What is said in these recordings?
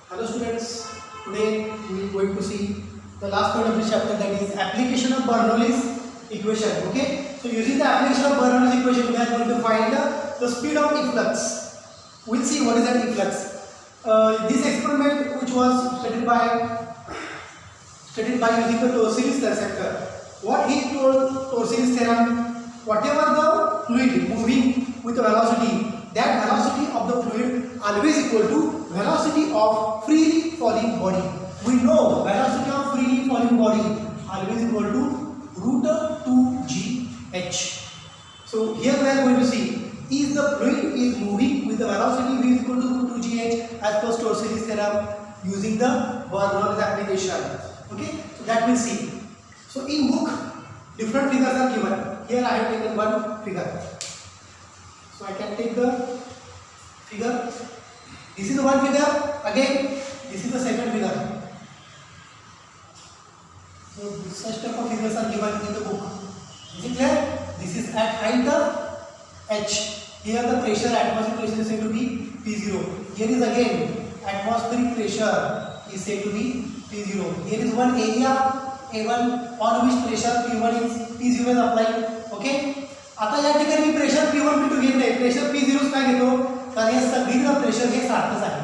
Hello students, today we are going to see the last point of this chapter, that is application of Bernoulli's equation. Okay, so using the application of Bernoulli's equation we are going to find the speed of efflux. We will see what is that efflux. This experiment which was studied by using the Torselius conceptor. What he told Torselius theorem, whatever the fluid moving with the velocity, that velocity of the fluid always equal to velocity of freely falling body. We know velocity of freely falling body always equal to root 2gh. So here we are going to see, is the fluid is moving with the velocity v is equal to root 2gh as per Torselius theorem using the Bernoulli's application. Okay, so that we'll see. So in book different figures are given. Here I have taken one figure. So I can take the figure. This is the one figure. Again, this is the second figure. So such type of figures are given in the book. Is it clear? This is at height h. Here the pressure, atmospheric pressure is said to be P0. Here is again atmospheric pressure is said to be P0. Here is one area A1 on which pressure P1 is P0 is applied. Okay. आता या ठिकाणी मी pressure P1 P2 घेत नाही, pressure P0 काय घेतो, कारण हे सगळीकडे pressure हे सारखंच आहे.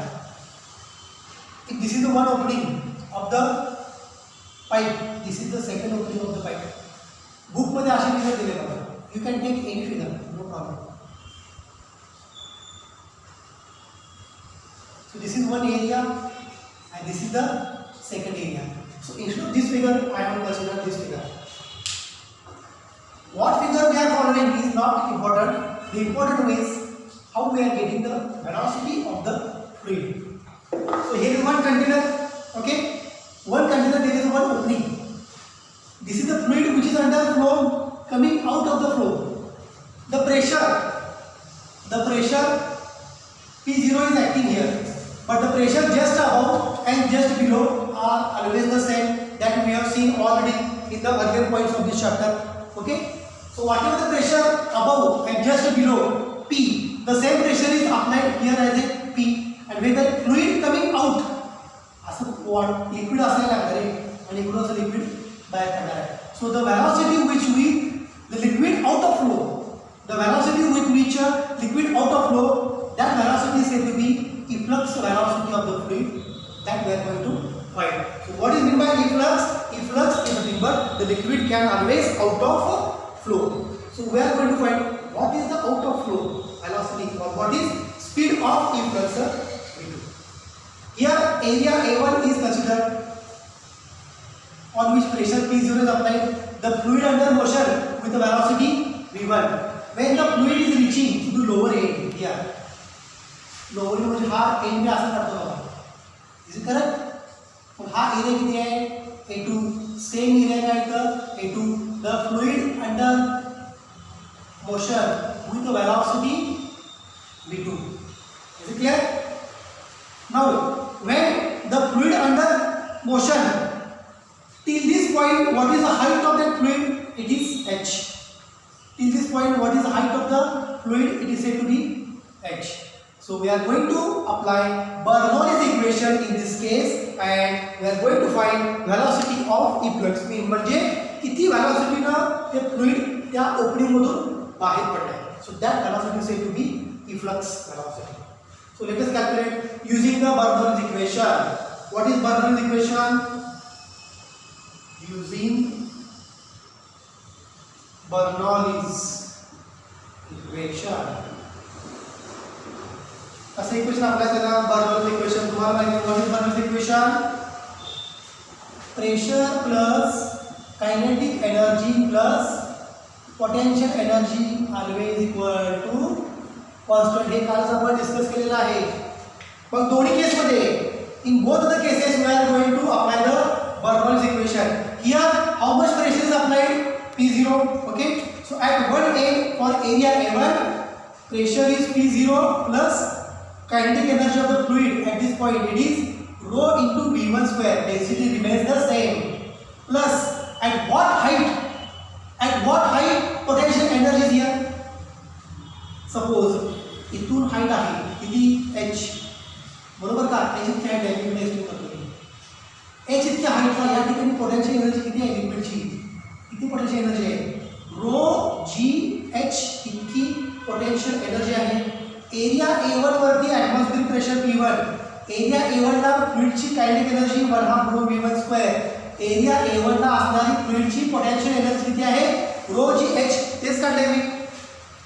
This is the one opening of the pipe. This is the second opening of the pipe. Book मध्ये असे फिगर दिले बघा. You can take any figure, no problem. So this is one area and this is the second area. So instead of this figure, I have considered this figure. What figure we are following is not important. The important is how we are getting the velocity of the fluid. So here is one container. Okay, one container, there is one opening. This is the fluid which is under flow coming out of the flow. The pressure P0 is acting here, but the pressure just above and just below are always the same, that we have seen already in the earlier points of this chapter. Okay, so whatever the pressure above and just below P, the same pressure is applied here as a P, and when the fluid coming out, असं liquid असायला लागणार आहे आणि इकडून असं liquid बाहेर पडणार आहे. So the velocity which the liquid out of flow, the velocity with which liquid out of flow, that velocity is said to be efflux velocity of the fluid, that we are going to find. So what is meant by efflux? Efflux is nothing but the liquid can always out of flow. So we are going to find what is the out of flow velocity or what is speed of efflux. Here area A1 is considered on which pressure P0 is applied. The fluid under motion with the velocity V1. When the fluid is reaching to the lower end, here lower end म्हणजे हा end में असं करतो बघा. Is it correct? तो हा area किती आहे? A2. Same area काय इथं A2. The fluid under motion with the velocity V2. Is it clear? Now, when the fluid under motion till this point, what is the height of that fluid? It is h. Till this point, what is the height of the fluid? It is said to be h. So we are going to apply Bernoulli's equation in this case, and we are going to find velocity of efflux. म्हणजे किती velocity ना ते fluid त्या opening मधून बाहेर पडणार. So that velocity is said to be efflux velocity. So let us calculate using the Bernoulli's equation. What is Bernoulli's equation? Using Bernoulli's equation. कसं equation apply करा? Bernoulli's equation तुम्हाला माहिती आहे. What is Bernoulli's equation? Pressure plus kinetic energy plus potential energy always equal to constant. हे कालच आपण discuss केलेलं आहे. पण दोन्ही केस मध्ये in both the cases we are going to apply the Bernoulli's equation. Here how much pressure is applied? P0. Okay, so at one end for area A1 pressure is P0 plus kinetic energy of the fluid at this point, it is rho into V1 square. Density remains the same, plus at what height potential energy is here. Suppose इथून height आहे किती h, बरोबर का? H इतकी height आहे, मी explain करतो. H इतक्या हाईटला या ठिकाणी पोटेन्शियल एनर्जी किती आहे लिक्विडची? किती पोटेन्शियल एनर्जी आहे? रो जी एच इतकी पोटेन्शियल एनर्जी आहे. एरिया A1 वरती ॲटमॉस्फिअरिक प्रेशर P1. एरिया A1 ला फ्लुइडची kinetic energy 1/2 rho V1 square. Area A1 ला असणारी फ्लुइडची पोटेन्शियल एनर्जी किती आहे? रो जी एच. तेच काढले मी.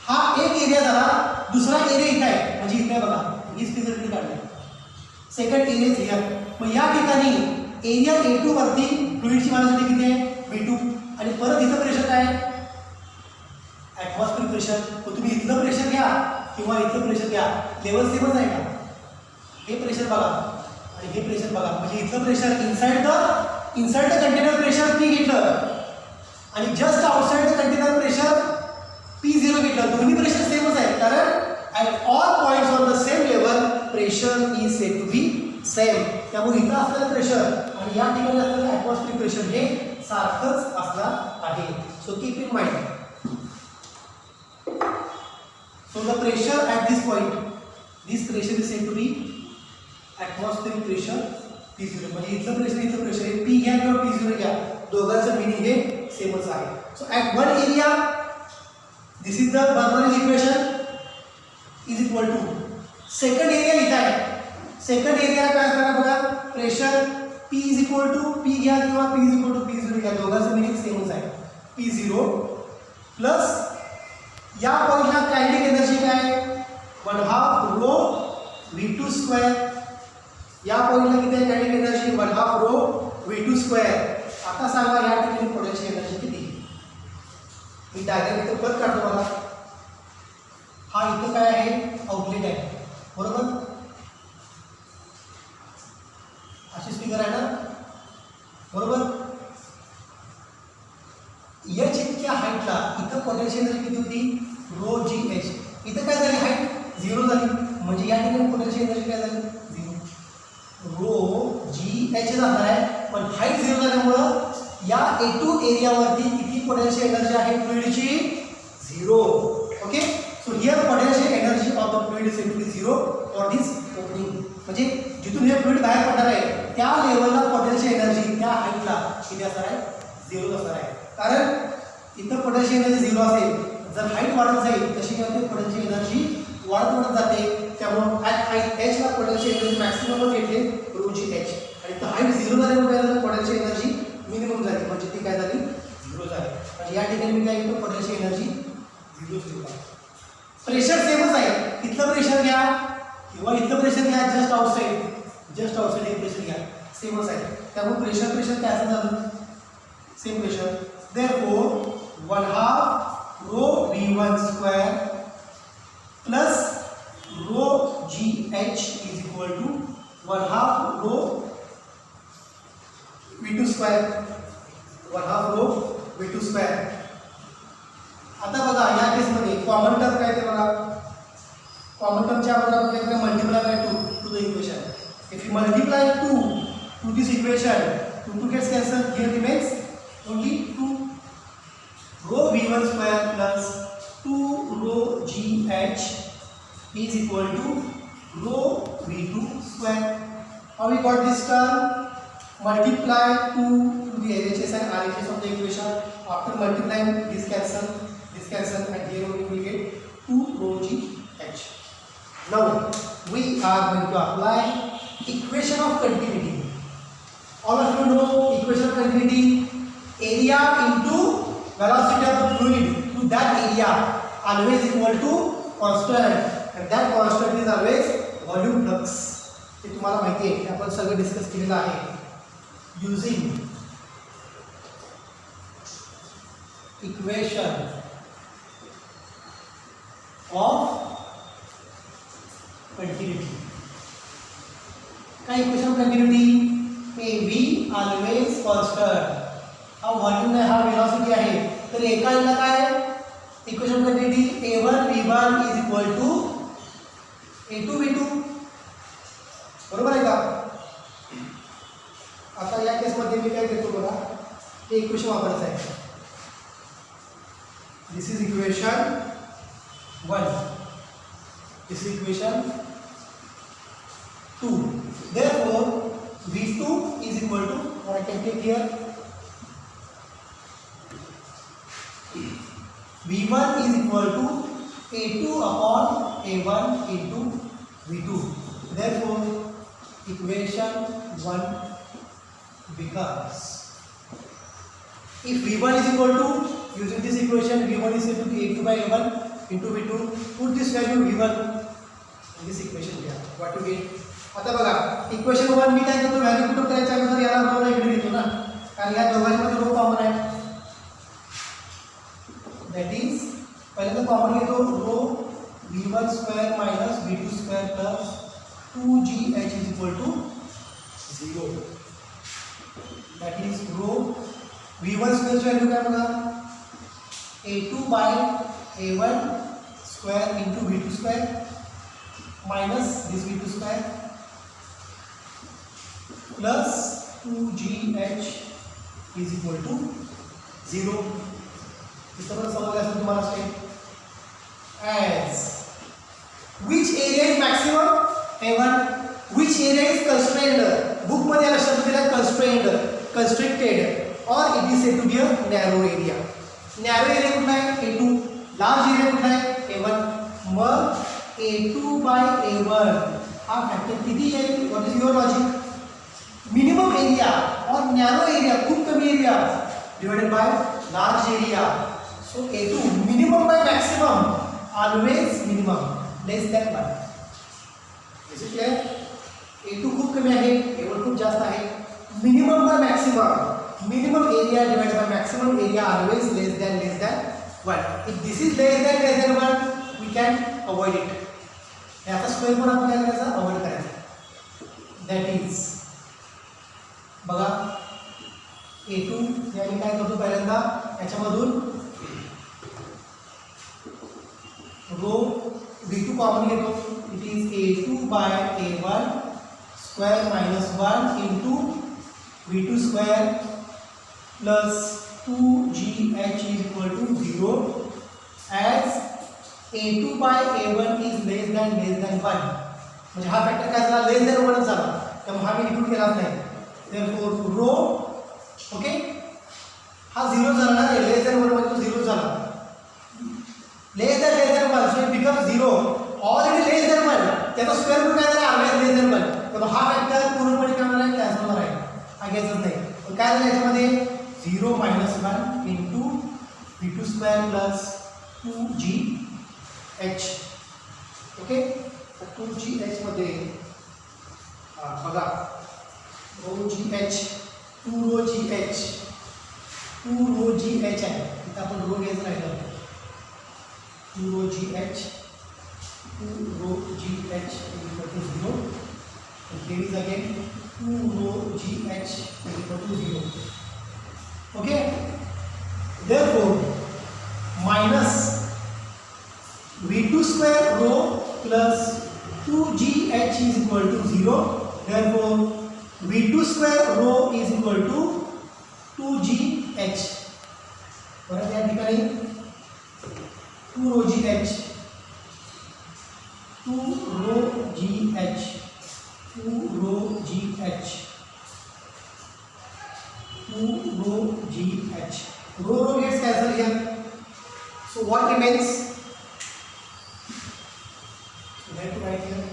हा एक एरिया झाला. दुसरा एरिया इथे आहे, म्हणजे इथे बघा ही फिगर इथे काढली. Second area is here. मग या ठिकाणी एरिया A2 वरती फ्लुइडची व्हॅलॉसिटी किती आहे? V2. आणि परत इथं प्रेशर काय आहे? ॲटमॉस्फिअरिक प्रेशर. मग तुम्ही इथलं प्रेशर घ्या किंवा इथलं प्रेशर घ्या, लेवल सेमच आहे का? हे प्रेशर बघा आणि हे प्रेशर बघा, म्हणजे इथलं pressure inside the container pressure P घेतलं आणि just outside the container pressure P0 घेतलं. दोन्ही प्रेशर सेमच आहे, कारण at all points on the same level pressure is said to be same. त्यामुळे इथं असलेलं प्रेशर आणि या ठिकाणी असलेलं ॲटमॉस्फिअरिक प्रेशर हे सारखंच असणार आहे. So keep in mind. So the pressure at this point, this pressure is said to be atmospheric pressure P0. म्हणजे इथलं प्रेशर आहे, P घ्या किंवा P0 घ्या, दोघांचं मिनिंग हे सेमच आहे. So at one area this is the Bernoulli's equation is equal to second area इथं आहे. सेकंड एरियाला काय असणार बघा, pressure P is equal to P घ्या किंवा P is equal to P0 घ्या, दोघांचं मिनिंग सेमच आहे. P0 प्लस या पॉइंटला कायनेटिक एनर्जी काय? 1/2 रो V2 स्क्वेअर. या पॉइंटला किती आहे kinetic energy? 1/2 rho V2 square. आता सांगा या ठिकाणी पोटेन्शियल एनर्जी किती? मी डायग्राम इथं परत काढतो बघा. हा इथं काय आहे? आउटलेट आहे, बरोबर? अशीच फिगर आहे ना, बरोबर? एच इतक्या हाईटला इथं पोटेन्शियल एनर्जी किती होती? रो जी एच. इथं काय झाली? हाईट 0 झाली, म्हणजे या ठिकाणी पोटेन्शियल एनर्जी काय झाली? 0. रो जी एच जाणार आहे, पण हाईट 0 झाल्यामुळं या A2 एरियावरती किती पोटेन्शियल एनर्जी आहे फ्लुइडची? 0. Okay. So here potential energy of the fluid is said to be 0 for this opening. म्हणजे जिथून हे फ्लुइड बाहेर पडणार आहे त्या लेवलला पोटेन्शियल एनर्जी त्या हाईटला किती असणार आहे? 0 असणार आहे. कारण इथं पोटेन्शियल एनर्जी 0 असेल, जर हाईट वाढत जाईल तशी काय होते? पोटेन्शियल एनर्जी वाढत जाते. त्यामुळे ॲट हाईट एच ला पोटेन्शियल एनर्जी मॅक्सिममच येते रो जी एच, आणि इथं हाईट 0 झाल्यामुळे काय झालं? पोटेन्शियल एनर्जी मिनिमम झाली, म्हणजे ती काय झाली? 0 झाली. म्हणजे या ठिकाणी मी काय घेतो? पोटेन्शियल एनर्जी 0 लिहितो. प्रेशर सेमच आहे. इथलं प्रेशर घ्या किंवा इथलं प्रेशर घ्या, जस्ट आउटसाइड हे प्रेशर घ्या, सेमच आहे. त्यामुळे प्रेशर काय असं झालं? Same pressure. Therefore 1/2 rho V1 square plus rho GH is equal to 1/2 rho V2 square. 1/2 rho V2 square. आता बघा या केसमध्ये कॉमन टर्म काय ते बघा. कॉमन टर्मच्या अगोदर आपण काय करूया? Multiply by 2 to the equation. If you multiply 2 to this equation, 2 gets cancelled, here remains only 2 rho V1 square plus 2 rho GH is equal to rho V2 square. How we got this term? Multiply 2 to the LHS and RHS of the equation. After multiplying, this cancel, and here we will get 2 ro GH. Now we are going to apply equation of continuity. All of you know equation of continuity. Area into velocity of the fluid to that area always equal to constant, and that constant is always volume flux. हे तुम्हाला माहिती आहे, आपण सगळं discuss केलेलं आहे. Using equation of continuity. काय equation of continuity? V always constant. हा volume आहे, हा वेलोसिटी आहे, तर एका याला काय equation continuity? A1 V1 is equal to A2 V2. बरोबर आहे का? आता या केसमध्ये मी काय करतो बघा, हे इक्वेशन वापरायचं आहे. This is equation 1, this is equation 2. Therefore V2 is equal to, or I can take here V1 is equal to A2 upon A1 into V2. Therefore equation 1 becomes, if V1 is equal to, using this equation V1 is equal to A2 by A1 into V2, put this value V1 in this equation here. What you get? आता बघा equation 1 मी काय करतो, value put करायच्या अगोदर याला रो ला इकडे घेतो ना, कारण या दोघांमध्ये रो कॉमन आहे. दॅट इज पहिल्यांदा कॉमन घेतो rho V1 square minus V2 square plus 2GH is equal to 0. That is rho V1 square ची व्हॅल्यू काय बघा, A2 by A1 square into V2 square minus this V2 square plus 2GH is equal to 0. इस तरह समझ आया तुम्हारा state. As which area is maximum? A1. Which area is constrained? Book मध्ये याला शब्द दिला constrained, constricted, or it is said to be a narrow area. Narrow area कुठला आहे? A2. Large area कुठला आहे? A1. Mug A2 by A1 हा factor किती येईल? What is your logic? Minimum area और नैरो एरिया, खूब कमी area divided by large area. So A2 minimum by maximum, always minimum less than 1. Is it clear? A2 खूप कमी आहे, A1 खूप जास्त आहे. Minimum by maximum, minimum area divided by maximum area, always less than 1. If this is less than 1 we can avoid it. याचा square पण आपण काय करायचा, अवॉइड करायचा. दॅट इज बघा A2 याने काय करतो, पहिल्यांदा याच्यामधून रो V2 कॉमन घेतो. It is A2 by A1 square minus 1 into V2 square plus 2GH is equal to 0. As A2 by A1 is less than 1. म्हणजे हा फॅक्टर काय झाला, लेस दॅन 1 झाला, त्यामुळे हा मी इन्क्लूड केलाच नाही. Therefore रो ओके हा 0 झाला ना, लेस दॅन 1 मध्ये तो 0 झाला. Less than 1 so it becomes 0. Already less than 1, त्याचा स्क्वेअर रूट काय झाला, ऑलवेज लेस दॅन 1. तर हा फॅक्टर पूर्णपणे काय होणार आहे, कॅन्सल होणार आहे, हा घ्यायचाच नाही. तर काय झालं याच्यामध्ये 0 minus 1 into V2 square plus 2GH. Okay, तर 2GH मध्ये बघा रो GH, 2 rho GH, 2 rho GH आहे. इथं आपण रो घ्यायचं राहिलं, 2 rho GH, 2 rho GH equal to 0. And here is again 2 rho GH equal to 0. Okay. Therefore minus V2 square row plus 2GH is equal to 0. Therefore V2 square row is equal to 2GH. बरं, या ठिकाणी 2 rho GH, 2 rho GH, 2 rho GH, 2 rho GH. Row gets cancelled here. So what remains? So we have to write here.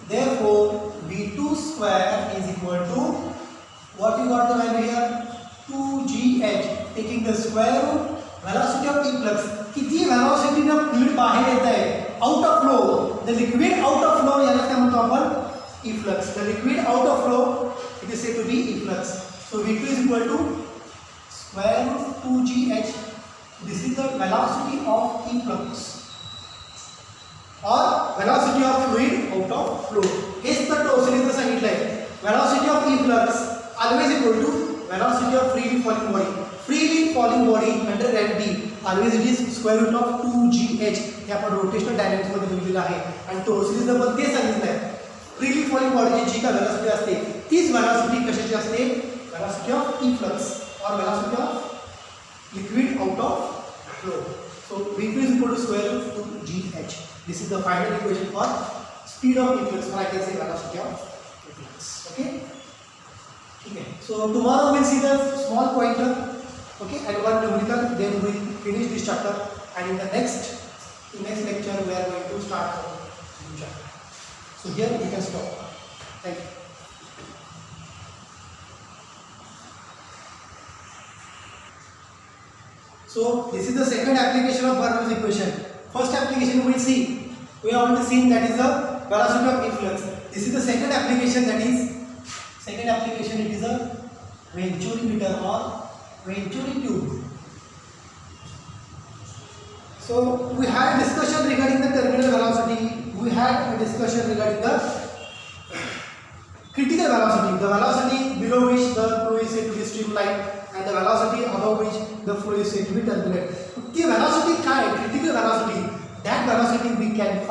Therefore V2 square is equal to, what you got the value here, 2GH. Taking the square root velocity of efflux. किती velocity ना fluid बाहेर येत आहे, out of flow. The liquid out of flow याला काय म्हणतो आपण, efflux. The liquid out of flow, it is said to be efflux. So V2 is equal to square root 2GH. This is the velocity of efflux or velocity of fluid out of flow. हेच तर टोर्सलीचं सांगितलं आहे. velocity of efflux always equal to velocity of freely falling body. Freely falling body under gravity always it is square root of 2GH. हे आपण rotational dynamics मध्ये बघितलेलं आहे. आणि टोर्सलीचं पण ते सांगितलं आहे, फ्रीली फॉलिंग बॉडीची जी काय वेलोसिटी असते तीच वेलोसिटी कशाची असते, velocity of efflux or velocity of liquid out of flow. So V2 is equal to square root 2 GH. This is the final equation for speed of efflux, or I can say velocity of efflux. Okay. Okay. So tomorrow we'll see the small pointer. Okay, and one numerical. Then we'll finish this chapter, and in the next lecture we are going to start the new chapter. So here we can stop. Thank you. So this is the second application of Bernoulli's equation. First application we will see. We have already seen, that is the velocity of efflux. This is the second application, that is it is a Venturi meter or Venturi tube. So we had a discussion regarding the terminal velocity. We had a discussion regarding the critical velocity, the velocity below which the flow is said to be streamlined, and the velocity above which the flow is said to be turbulent. The velocity काय, critical velocity, that velocity we can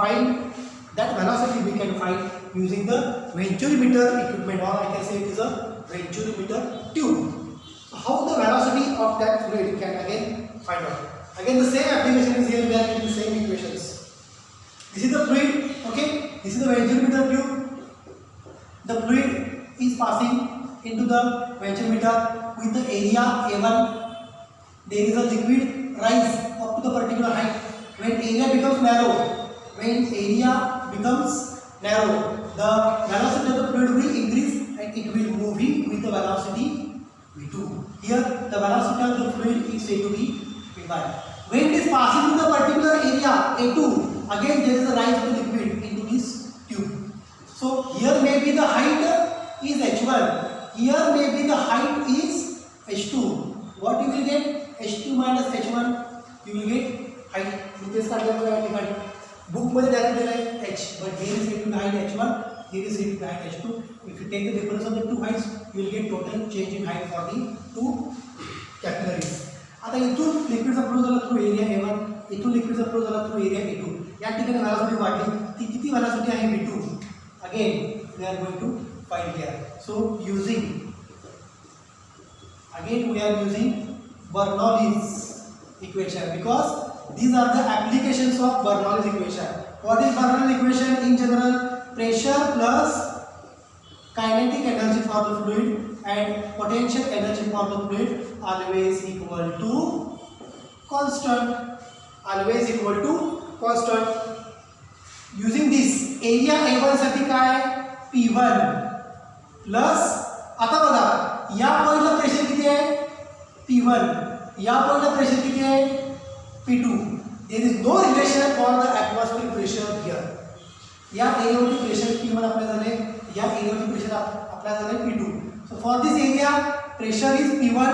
find using the Venturi meter equipment, or I can say it is a Venturi meter tube. So how the velocity of that fluid can again find out. Again the same application is here, we are getting the same equations. This is the fluid, okay, this is the Venturi meter tube. The fluid is passing into the Venturi meter with the area A1. There is a liquid rise up to the particular height. When area becomes narrow, the velocity of the fluid will increase and it will move in with the velocity V2. Here the velocity of the fluid is said to be V1. When it is passing to the particular area A2, again there is a rise of the liquid into this tube. So here maybe the height is H1, here maybe the height is H2. What you will get? H2 minus H1, you will get height. Book मध्ये direct दिला आहे H, but here is said to be height H1, here is said to be height H2. If you take the difference of the two heights, you will get total change in height for the two capillaries. आता इथून लिक्विडचा flow झाला through area A1, इथून लिक्विडचा flow झाला through area A2. या ठिकाणी velocity वाढली, ती किती वेलोसिटी आहे V2. Again we are going to find here. So we are using Bernoulli's equation, because these are the applications of Bernoulli's equation. What is Bernoulli's equation? In general, pressure plus kinetic energy for the fluid and potential energy for the fluid always equal to constant. Using this, area A1 साठी काय? P1 plus, आता बघा या पॉइंटला pressure किती आहे? P1. या पॉइंटला प्रेशर किती आहे? P2. There is no relation for the atmospheric pressure here. या एरियावरती प्रेशर P1 अप्लाय झाले, या एरियावरती प्रेशर अप्लाय झाले P2. So for this area pressure is P1.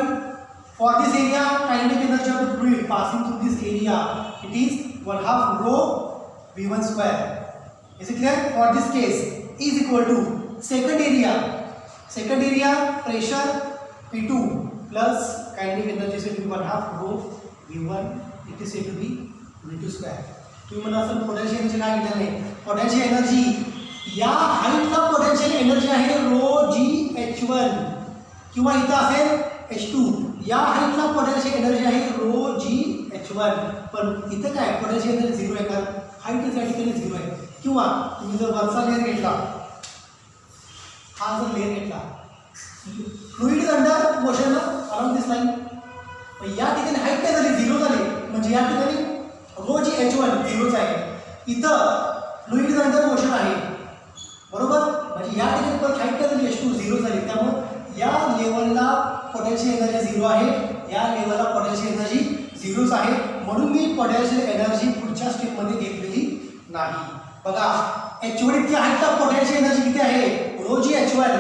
For this area kinetic energy of the fluid passing through this area, it is 1/2 rho V1 square. Is it clear? For this case is equal to second area pressure P2 plus kinetic energy said to be 1/2 rho V1, it is said to be V2 square. तुम्ही म्हणा sir potential energy काय घेतलं नाही? Potential energy या हाईटला potential energy आहे रो GH1 किंवा इथं असेल H2. या हाईटला पोटेन्शियल एनर्जी आहे रो GH1, पण इथं काय पोटेन्शियल एनर्जी 0 आहे, कारण हाईट या ठिकाणी 0 आहे. किंवा तुम्ही जर वरचा लेयर घेतला, हा जर लेयर घेतला, fluid is under motion around this line, या ठिकाणी हाईट काय झाली? 0 झाली. म्हणजे या ठिकाणी रो GH1 0च आहे, इथं फ्लुइड इज अंडर मोशन आहे, बरोबर. म्हणजे या ठिकाणी पण हाईट काय झाली? H2 0 झाली. त्यामुळे या लेवलला पोटेन्शियल एनर्जी 0 आहे, या लेवलला पोटेन्शियल एनर्जी 0च आहे. म्हणून मी पोटेन्शियल एनर्जी पुढच्या स्टेप मध्ये घेतलेली नाही. बघा H1 इतक्या हाईटला पोटेन्शियल एनर्जी किती आहे? रो GH1.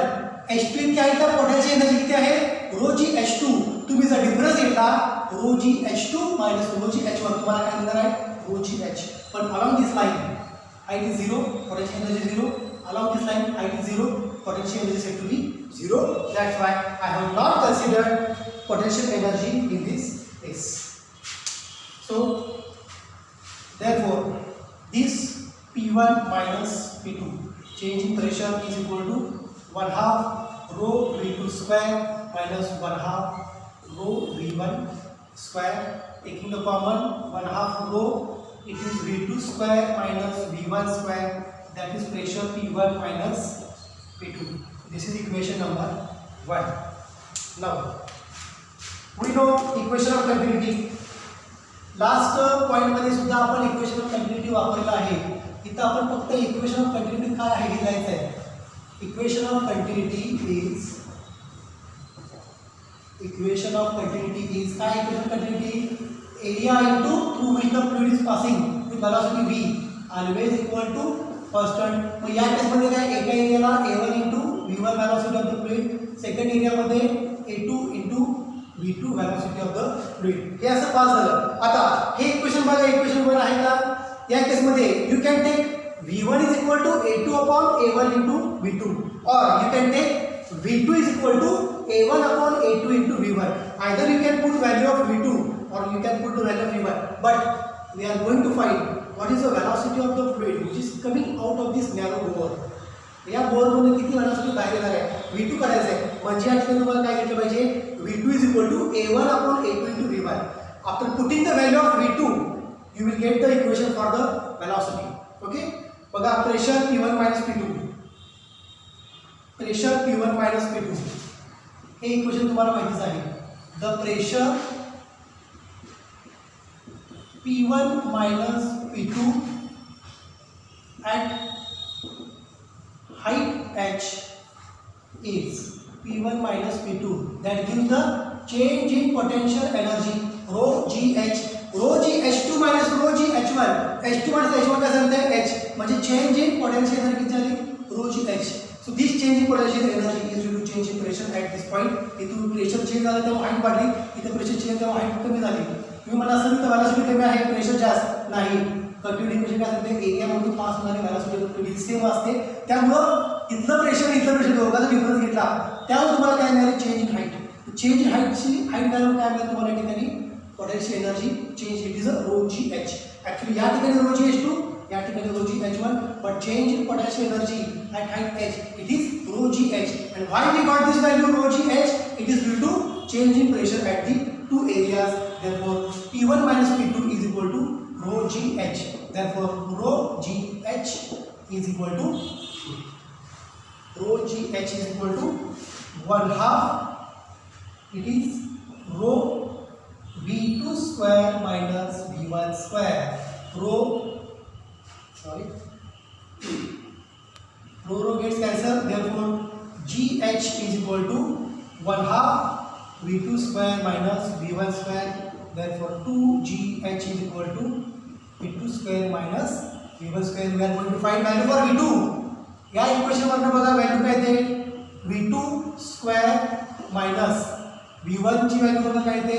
H2 इतक्या हाईटला पोटेन्शियल एनर्जी किती आहे? रो GH2. तुम्ही जर डिफरन्स घेतला रो GH2 मायनस रो GH1, तुम्हाला काय मिळणार आहे? रो GH. पण along this line height is 0, potential energy 0. Along this line height is 0, potential energy is said to be 0. That's why I have not considered potential energy in this case. So therefore this P1 minus P2 change in pressure is equal to 1/2 rho V2 square minus 1/2 rho V1 square taking the common 1/2 rho, it is V2 square minus V1 square, that is pressure P1 minus P2. This is equation number 1. Now we know equation of continuity. Last point मध्ये सुद्धा आपण equation of continuity वापरला आहे. इथं आपण फक्त equation of continuity काय आहे हे लिहायचं आहे. इक्वेशन ऑफ कंटिन्यूटी इज काय equation of continuity area into through which the fluid is passing with velocity v always equal to constant. मग या केस मध्ये काय एका एरियाला a1 into v1 velocity of the fluid, second एरियामध्ये a2 into v2 velocity of the fluid. हे असं pass झालं. आता हे इक्वेशन बघा, इक्वेशन 1 आहे का. या केस मध्ये you can take v1 is equal to a2 upon a1 into v2, और you can take v2 is equal to a1 upon a2 into v1. Either you can put value of v2 or you can put the value of v1. But we are going to find what is the velocity of the fluid which is coming out of this narrow bore. या bore मध्ये किती velocity बाहेर येणार आहे v2 करायचं आहे. म्हणजे या ठिकाणी तुम्हाला काय घेतलं पाहिजे, v2 is equal to a1 upon a2 into v1. After putting the value of v2 you will get the equation for the velocity. Okay, बघा pressure p1 minus p2, pressure P1 minus P2, हे equation तुम्हाला माहितीच आहे. The pressure P1 minus P2 at height h is P1 minus P2, that gives the change in potential energy rho gh. rho gh2 minus rho gh1, h2 minus h1 का सांगते हैं h, म्हणजे change in potential energy किती झाली rho gh. So this change in potential energy is due to change in pressure at this point. इथून pressure change झालं तेव्हा height वाढली, इथे प्रेशर चेंज तेव्हा हाईट कमी झाली. तुम्ही म्हणा सर इथं वेलोसिटी कमी आहे, प्रेशर जास्त नाही. कंटिन्यूटी इक्वेशन काय सांगते, एरिया मधून पास होणारी वेलोसिटी सेम असते. त्यामुळं इथलं प्रेशर इथलं प्रेशर दोघांचा डिफरन्स घेतला त्यामुळे तुम्हाला काय मिळालं, change in height. Change in हाईटची हाईट व्हॅल्यू काय मिळालं तुम्हाला या ठिकाणी, potential energy change, it is a rho gh. Actually या ठिकाणी rho gh2, या ठिकाणी rho gh1, but change in potential energy at height h, it is rho gh. And why we got this value rho gh? It is due to change in pressure at the two areas. Therefore P1 minus P2 is equal to rho gh. Therefore rho gh is equal to 1/2. It is rho v2 square minus v1 square. Rho gets cancelled. Therefore gh is equal to 1/2 v2 square minus v1 square. Therefore 2gh is equal to v2 square minus v1 square. We are going to find value for v2. या equation वरनं बघा value काय येते, v2 square minus v1 ची value बघा काय येते,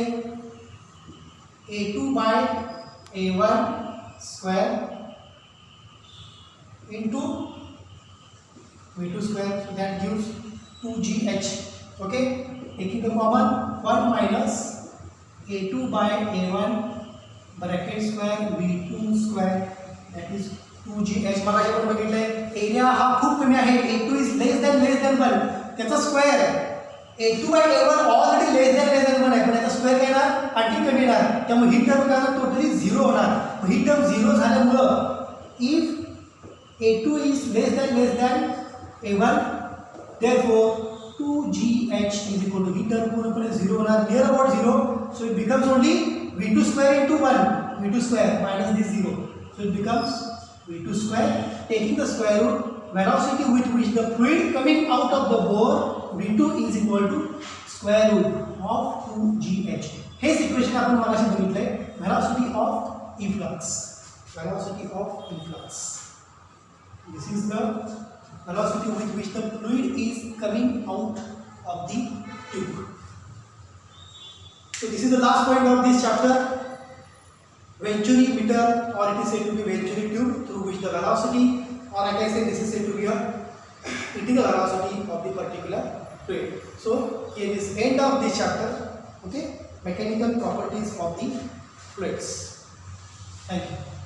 a2 by a1 square into v2 square, so that gives 2gh. Okay, taking the common 1 minus a2 by a1 bracket square v2 square, that is 2gh. मगाशी आपण बघितलंय area हा खूप कमी आहे, a2 is less than 1, त्याचा square a2 by a1 already less than 1 आहे, पण याचा स्क्वेअर काय येणार, आणखी कमी येणार. त्यामुळे ही टर्म काय टोटली 0 होणार. ही टर्म 0 झाल्यामुळं if a2 is less than a1, therefore 2gh is equal to, he term पूर्णपणे 0 होणार, near about 0. So it becomes only v2 square into 1, v2 square minus this 0. So it becomes v2 square. Taking the square root, velocity with which the fluid coming out of the bore v2 is equal to square root of 2gh. H equation आपण मगाशी बघितलंय, velocity of efflux. Velocity of efflux. This is the velocity with which the fluid is coming out of the tube. So this is the last point of this chapter. Venturi meter, or it is said to be Venturi tube, through which the velocity, or like I said, this is said to be a integral velocity of the particular fluid. So here is end of this chapter. Okay, mechanical properties of the fluids. Thank you.